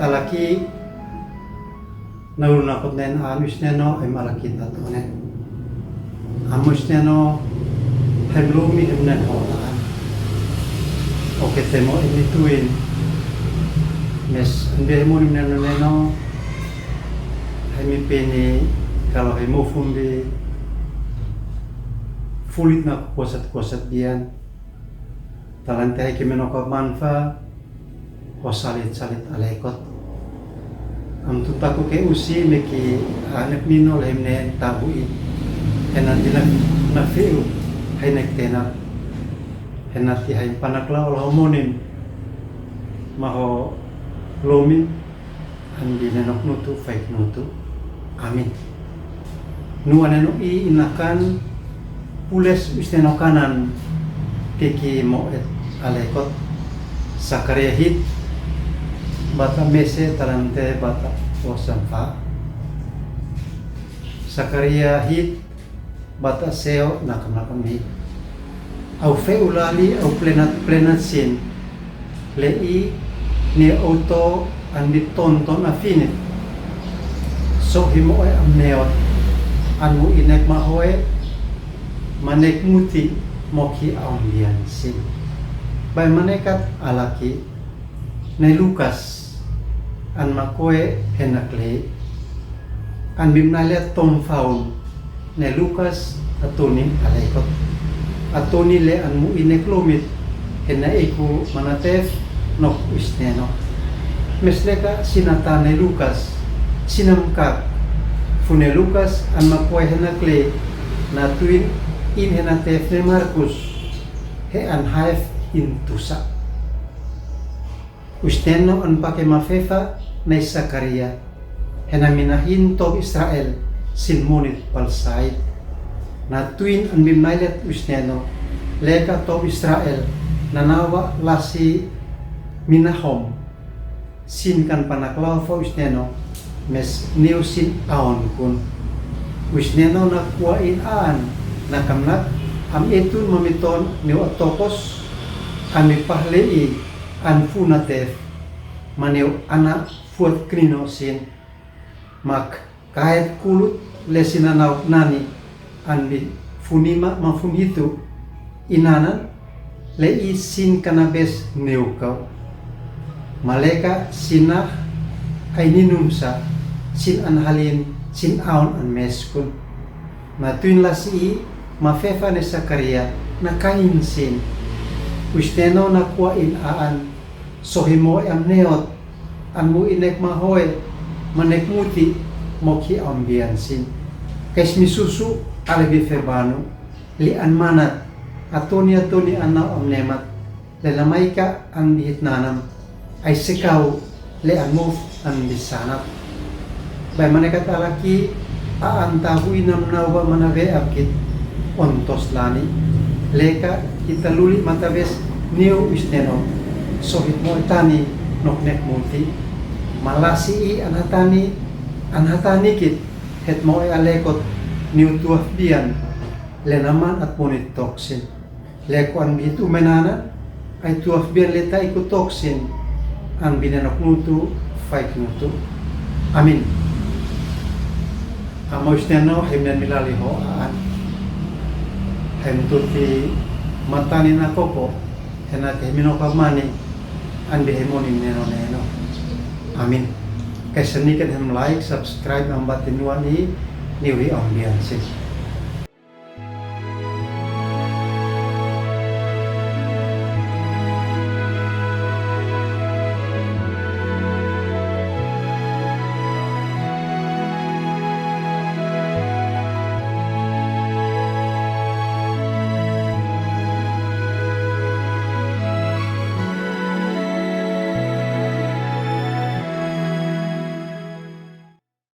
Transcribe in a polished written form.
alaki naunakot nen anus neno ay malaki tatunen. Amus neno hemlumi hemnen holaan. Oke temo ini tuin. Mes andemo neno hemi peni kalau hemo fumbi fulit na kosat dian. Talantai kimenokap manfa o salit alekot. Am tutaku ke usi meki anak nino lemne tabui. Enan dinak na feu hainek tenak. Henati hai panakla olah homonin maho lomi andi nenok nutu faik nutu. Amin. Nuaneno i inakan pules istenokanan kiki moet alekot Sakaria hit bata mese talante bata osamfa Sakaria hit bata seo nakam hit au fe ulali au plenat sin lei ni auto andi tonton afinit so himo ay amneot anu inek mahoe manek muti moki aumbian sin. Bay manekat alaki ne Lukas an makoe henakle an bimnalet tom faun ne Lukas atoni alekot atoni le an mu ineklomit hena eku manatef nok isneno mesleka sinata ne Lukas sinamkak fune Lukas an makoe henakle na tuin in henatef ne Markus he an haif intusa usteno an pake mafefa na Sakaria henaminahin to Israel sin monit palsait na tuin an bimailet usteno leka to Israel nanawa lasi minahom sin kan panaklaw fo usteno mes new sin aon kun usteno na kuain aan nakamnat am etun mamiton niu atokos ami pahlei an funatef maneu anak fuat krino sin mak kait kulut lesinanau nani anbi funima mafun hitu inanan lei sin kanabes neukau maleka sinah aininumsa sin an halin sin aun an meskun matuin lasi mafefa ne Sakaria na kain sin usteno na kuain aan sohimo am neot an mu inek mahoe manek muti moki ambian sin kes misusu albi febanu li an manat atoni anau am nemat le lamaika an bihitnanam ay sekaw le an move an bisanap bay manekat alaki aan tahuinam nawa manave abkit ontos lani leka kita luli matabes new isteno sohit mo itani noknek multi malasi i anhatani kit het mo alekot new tuaf bian lenaman at monit toksin leko an bitu menana ay tuaf bian leta iku toksin an binanok nutu faik nutu amin amo isteno himnen milali ho aan hentuti matani na koko henate minoka mani andi hemoni neno amin kaisanikan hem like subscribe ambatin wani niwi ambiansi